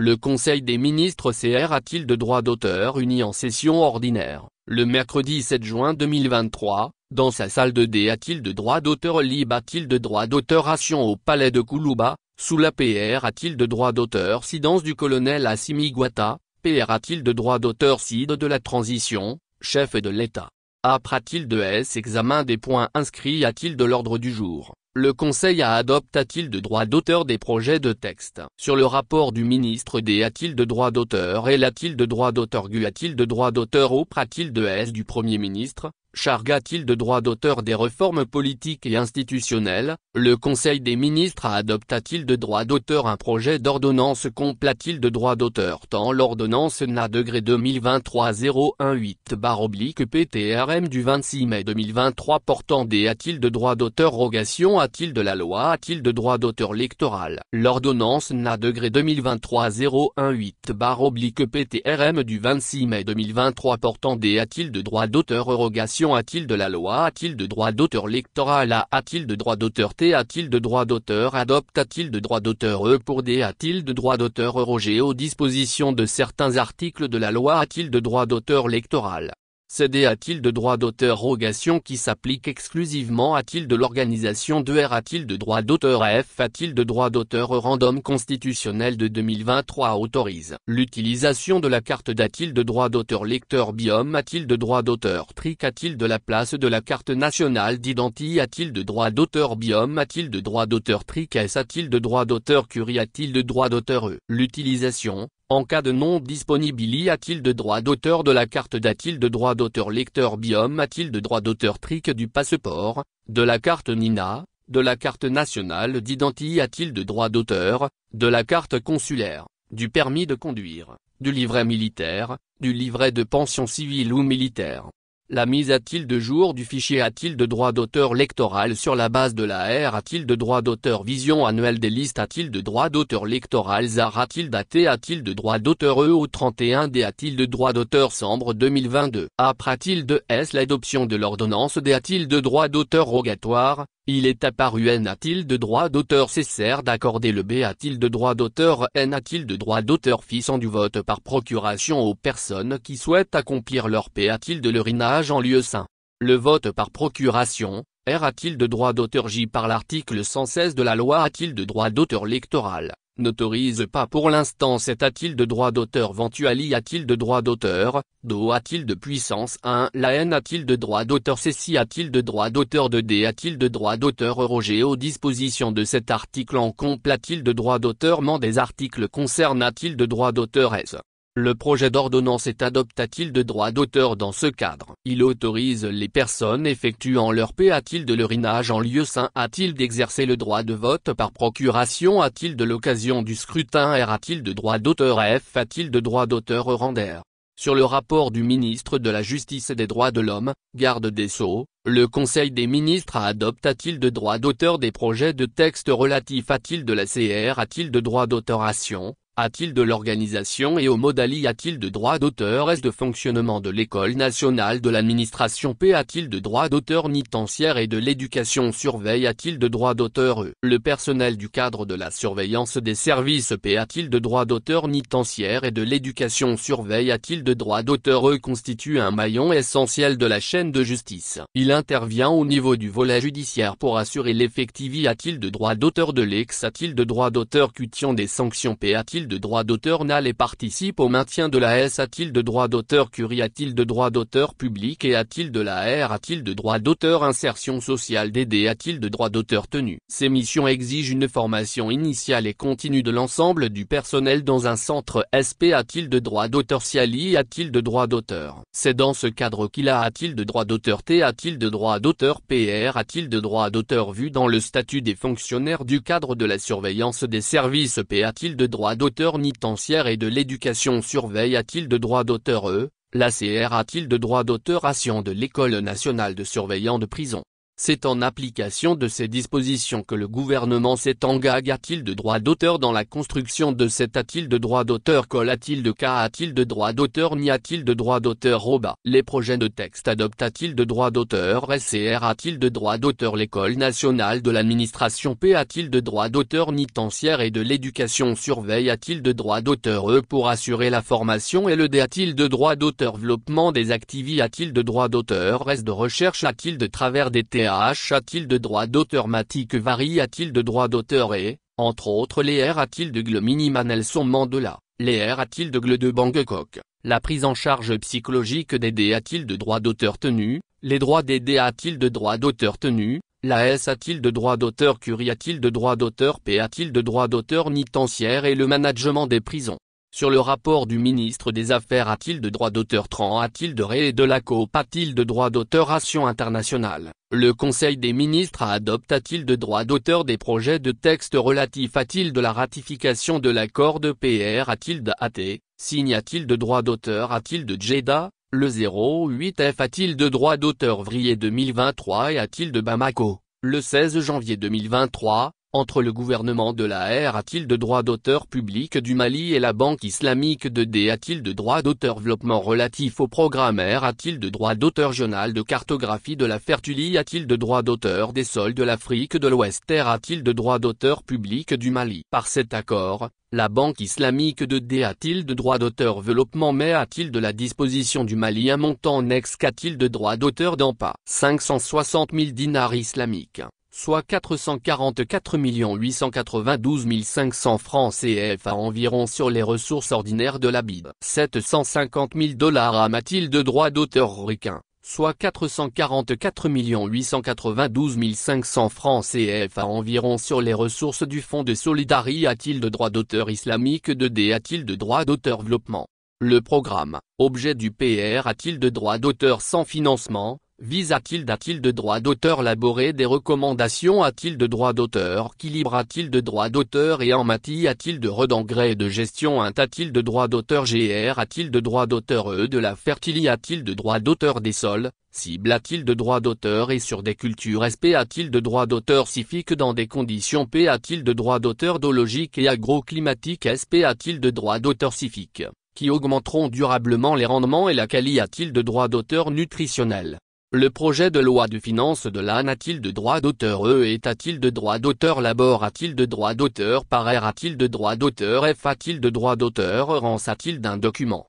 Le Conseil des ministres CR a-t-il de droit d'auteur uni en session ordinaire, le mercredi 7 juin 2023, dans sa salle de D a-t-il de droit d'auteur libre a-t-il de droit d'auteur ration au palais de Koulouba, sous la PR a-t-il de droit d'auteur Sidance du colonel Assimi Goïta, PR a-t-il de droit d'auteur Cid de la transition, chef de l'État. Âpre a-t-il de S examen des points inscrits a-t-il de l'ordre du jour. Le Conseil adopte-t-il de droit d'auteur des projets de texte sur le rapport du ministre D a-t-il de droit d'auteur L a-t-il de droit d'auteur Gu a-t-il de droit d'auteur Opre a-t-il de S du Premier ministre, Charg a-t-il de droit d'auteur des réformes politiques et institutionnelles, le Conseil des ministres adopte-t-il de droit d'auteur un projet d'ordonnance complet-t-il de droit d'auteur tant l'ordonnance NA 2023-018/PTRM du 26 mai 2023 portant D a-t-il de droit d'auteur rogation a-t-il de la loi a-t-il de droit d'auteur électoral l'ordonnance NA 2023-018/PTRM du 26 mai 2023 portant D a-t-il de droit d'auteur rogation a-t-il de la loi a-t-il de droit d'auteur électoral a-t-il de droit d'auteur T a-t-il de droit d'auteur adopte a-t-il de droit d'auteur E pour D a-t-il de droit d'auteur roger aux dispositions de certains articles de la loi a-t-il de droit d'auteur électoral CD a-t-il de droit d'auteur rogation qui s'applique exclusivement a-t-il de l'organisation de R a-t-il de droit d'auteur F a-t-il de droit d'auteur random constitutionnel de 2023 autorise l'utilisation de la carte d'a-t-il de droit d'auteur lecteur biome a-t-il de droit d'auteur tric a-t-il de la place de la carte nationale d'identité a-t-il de droit d'auteur biome a-t-il de droit d'auteur tric S a-t-il de droit d'auteur curie a-t-il de droit d'auteur E l'utilisation en cas de non-disponibilité a-t-il de droit d'auteur de la carte d'a-t-il de droit d'auteur lecteur biome a-t-il de droit d'auteur tric du passeport, de la carte NINA, de la carte nationale d'identité a-t-il de droit d'auteur, de la carte consulaire, du permis de conduire, du livret militaire, du livret de pension civile ou militaire. La mise a-t-il de jour du fichier a-t-il de droit d'auteur électoral sur la base de la R a-t-il de droit d'auteur vision annuelle des listes a-t-il de droit d'auteur électoral ZAR a-t-il daté a-t-il de droit d'auteur E au 31 D a-t-il de droit d'auteur Sambre 2022 Âpre a-t-il de S l'adoption de l'ordonnance D a-t-il de droit d'auteur rogatoire, il est apparu N a-t-il de droit d'auteur cessèrent d'accorder le B a-t-il de droit d'auteur N a-t-il de droit d'auteur fissant du vote par procuration aux personnes qui souhaitent accomplir leur P a-t-il de l'urinage en lieu sain. Le vote par procuration, R a-t-il de droit d'auteur J par l'article 116 de la loi a-t-il de droit d'auteur électoral, n'autorise pas pour l'instant cet a-t-il de droit d'auteur Ventuali a-t-il de droit d'auteur, Do a-t-il de puissance 1 la N a-t-il de droit d'auteur Ceci a-t-il de droit d'auteur de D a-t-il de droit d'auteur roger aux dispositions de cet article en complet a-t-il de droit d'auteur des articles concernent a-t-il de droit d'auteur S. Le projet d'ordonnance est adopte-t-il de droit d'auteur dans ce cadre. Il autorise les personnes effectuant leur P a-t-il de l'urinage en lieu sain a-t-il d'exercer le droit de vote par procuration a-t-il de l'occasion du scrutin R a-t-il de droit d'auteur F a-t-il de droit d'auteur render. Sur le rapport du ministre de la Justice et des Droits de l'Homme, garde des Sceaux, le Conseil des ministres adopte-t-il de droit d'auteur des projets de texte relatifs a-t-il de la CR a-t-il de droit d'autoration a-t-il de l'organisation et aux modalités a-t-il de droit d'auteur S de fonctionnement de l'École nationale de l'administration P a-t-il de droit d'auteur nitancière et de l'éducation surveille a-t-il de droit d'auteur E. Le personnel du cadre de la surveillance des services P a-t-il de droit d'auteur nitancière et de l'éducation surveille a-t-il de droit d'auteur E constitue un maillon essentiel de la chaîne de justice. Il intervient au niveau du volet judiciaire pour assurer l'effectivité a-t-il de droit d'auteur de l'ex a-t-il de droit d'auteur cution des sanctions P a-t-il de droit d'auteur NAL et participe au maintien de la S a-t-il de droit d'auteur curie a-t-il de droit d'auteur public et a-t-il de la R a-t-il de droit d'auteur insertion sociale DD a-t-il de droit d'auteur tenu. Ces missions exigent une formation initiale et continue de l'ensemble du personnel dans un centre SP a-t-il de droit d'auteur CIALI a-t-il de droit d'auteur. C'est dans ce cadre qu'il a-t-il de droit d'auteur T a-t-il de droit d'auteur PR a-t-il de droit d'auteur vu dans le statut des fonctionnaires du cadre de la surveillance des services P a-t-il de droit d'auteur nitancière et de l'éducation surveille a-t-il de droit d'auteur E, la CR a-t-il de droit d'auteur ration de l'École nationale de surveillants de prison. C'est en application de ces dispositions que le gouvernement s'est engagé a-t-il de droit d'auteur dans la construction de cet a-t-il de droit d'auteur col a-t-il de cas a-t-il de droit d'auteur n'y a-t-il de droit d'auteur au bas. Les projets de texte adoptent a-t-il de droit d'auteur SCR a-t-il de droit d'auteur l'École nationale de l'administration P a-t-il de droit d'auteur nitancière et de l'éducation surveille a-t-il de droit d'auteur E pour assurer la formation et le D a-t-il de droit d'auteur développement des activités a-t-il de droit d'auteur S de recherche a-t-il de travers des TH a-t-il de droit d'auteur matique varie a-t-il de droit d'auteur et, entre autres les R a-t-il de Glomini Nelson Mandela, les R a-t-il de Gle de Bangkok, la prise en charge psychologique des D a-t-il de droit d'auteur tenu, les droits des D a-t-il de droit d'auteur tenu, la S a-t-il de droit d'auteur Curie a-t-il de droit d'auteur P a-t-il de droit d'auteur nitancière et le management des prisons. Sur le rapport du ministre des Affaires a-t-il de droit d'auteur Tran a-t-il de Ré et de la Coop a-t-il de droit d'auteur Ration internationale. Le Conseil des ministres adopte a-t-il de droit d'auteur des projets de texte relatifs a-t-il de la ratification de l'accord de PR a-t-il de AT, signe a-t-il de droit d'auteur a-t-il de Jeddah, le 08F a-t-il de droit d'auteur Vrier 2023 et a-t-il de Bamako, le 16 janvier 2023. Entre le gouvernement de la R a-t-il de droit d'auteur public du Mali et la Banque islamique de D a-t-il de droit d'auteur développement relatif au programme R a-t-il de droit d'auteur journal de cartographie de la Fertuli a-t-il de droit d'auteur des sols de l'Afrique de l'Ouest R a-t-il de droit d'auteur public du Mali. Par cet accord, la Banque islamique de D a-t-il de droit d'auteur développement mais a-t-il de la disposition du Mali un montant nex qu'a-t-il de droit d'auteur d'AMPA 560 000 dinars islamiques, soit 444 892 500 francs CFA environ sur les ressources ordinaires de la BID. 750 000 $ a-t-il de droit d'auteur ricain, soit 444 892 500 francs CFA environ sur les ressources du Fonds de solidarité a-t-il de droit d'auteur islamique de D a-t-il de droit d'auteur développement. Le programme, objet du PR a-t-il de droit d'auteur sans financement, vise a-t-il de droit d'auteur élaborer des recommandations a-t-il de droit d'auteur équilibre a-t-il de droit d'auteur et en matière a-t-il de redengrais et de gestion a-t-il de droit d'auteur GR a-t-il de droit d'auteur E de la fertili a-t-il de droit d'auteur des sols, cible a-t-il de droit d'auteur et sur des cultures SP a-t-il de droit d'auteur civique dans des conditions P a-t-il de droit d'auteur biologique et agroclimatique SP a-t-il de droit d'auteur civique, qui augmenteront durablement les rendements et la qualité a-t-il de droit d'auteur nutritionnel. Le projet de loi de finances de l'AN a-t-il de droit d'auteur E et a-t-il de droit d'auteur labor a-t-il de droit d'auteur par R a-t-il de droit d'auteur F a-t-il de droit d'auteur rance a-t-il d'un document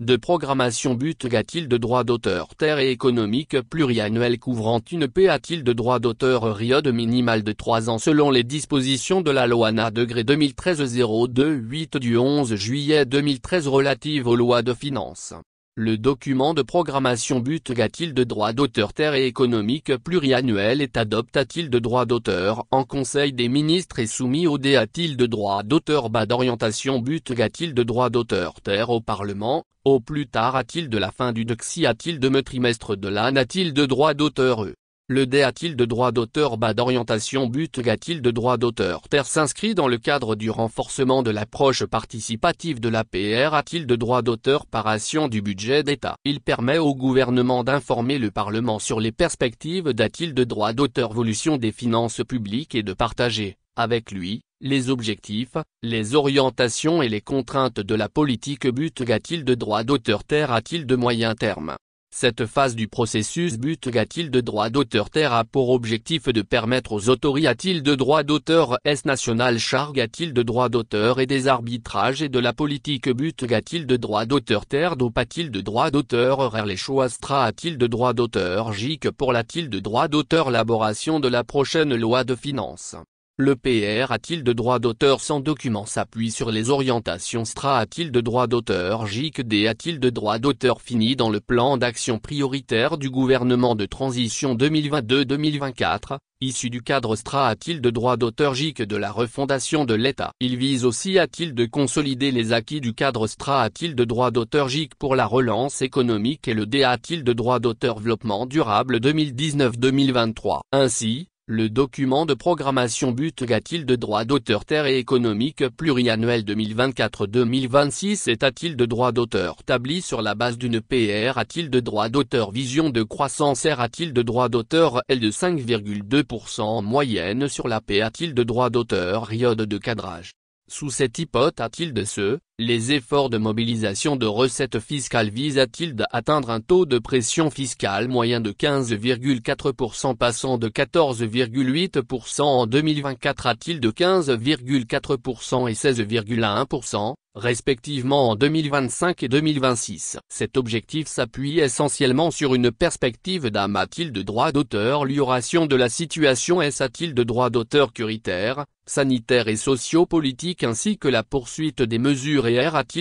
de programmation but a-t-il de droit d'auteur terre et économique pluriannuel couvrant une P a-t-il de droit d'auteur période minimale de 3 ans selon les dispositions de la loi NA 2013-02-8 du 11 juillet 2013 relative aux lois de finances. Le document de programmation but a-t-il de droit d'auteur terre et économique pluriannuel et adopte a-t-il de droit d'auteur en Conseil des ministres et soumis au D a-t-il de droit d'auteur bas d'orientation but a-t-il de droit d'auteur terre au Parlement, au plus tard a-t-il de la fin du DEXI a-t-il de trimestre de l'AN a-t-il de droit d'auteur E. Le D a-t-il de droit d'auteur bas d'orientation but a-t-il de droit d'auteur terre s'inscrit dans le cadre du renforcement de l'approche participative de l'APR a-t-il de droit d'auteur par ration du budget d'État. Il permet au gouvernement d'informer le Parlement sur les perspectives d'a-t-il de droit d'auteur évolution des finances publiques et de partager, avec lui, les objectifs, les orientations et les contraintes de la politique but a-t-il de droit d'auteur terre a-t-il de moyen terme. Cette phase du processus but a-t-il de droit d'auteur terre a pour objectif de permettre aux autorités a-t-il de droit d'auteur S national charge a-t-il de droit d'auteur et des arbitrages et de la politique but a-t-il de droit d'auteur terre d'op a-t-il de droit d'auteur RR les choix stra a-t-il de droit d'auteur JIC pour l'a-t-il de droit d'auteur élaboration de la prochaine loi de finances. Le PR a-t-il de droit d'auteur sans document s'appuie sur les orientations STRA a-t-il de droit d'auteur JIC-D a-t-il de droit d'auteur fini dans le plan d'action prioritaire du gouvernement de transition 2022-2024, issu du cadre STRA a-t-il de droit d'auteur JIC de la refondation de l'État. Il vise aussi a-t-il de consolider les acquis du cadre STRA a-t-il de droit d'auteur JIC pour la relance économique et le D a-t-il de droit d'auteur développement durable 2019-2023. Ainsi, Le document de programmation budgétaire de droit d'auteur terre et économique pluriannuel 2024-2026 est de droit d'auteur établi sur la base d'une PR de droit d'auteur vision de croissance R de droit d'auteur L de 5,2% en moyenne sur la P de droit d'auteur période de cadrage. Sous cette hypothèse les efforts de mobilisation de recettes fiscales visent à atteindre un taux de pression fiscale moyen de 15,4% passant de 14,8% en 2024 à de 15,4% et 16,1%, respectivement en 2025 et 2026. Cet objectif s'appuie essentiellement sur une perspective d'un de droit d'auteur, l'amélioration de la situation de droit d'auteur curitaire, sanitaire et socio-politique ainsi que la poursuite des mesures et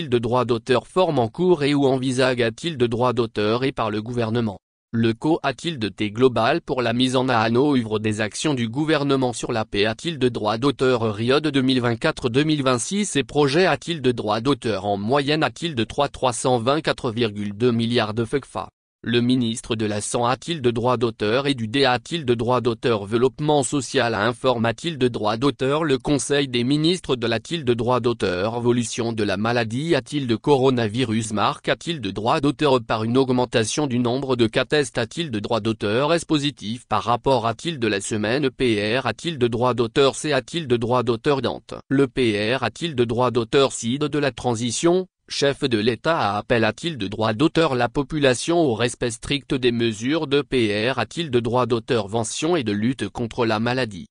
de droit d'auteur forme en cours et ou envisage de droit d'auteur et par le gouvernement. Le co-T global pour la mise en œuvre des actions du gouvernement sur la P de droit d'auteur période 2024-2026 et projet de droit d'auteur en moyenne de 324,2 milliards de FECFA. Le ministre de la Santé de droit d'auteur et du de droit d'auteur développement social informe de droit d'auteur le Conseil des ministres de de droit d'auteur évolution de la maladie de coronavirus marque de droit d'auteur par une augmentation du nombre de cas tests de droit d'auteur est positif par rapport de la semaine PR de droit d'auteur C de droit d'auteur Dante. Le PR de droit d'auteur CID de la transition, chef de l'État a appel de droit d'auteur la population au respect strict des mesures de PR de droit d'auteur vention et de lutte contre la maladie.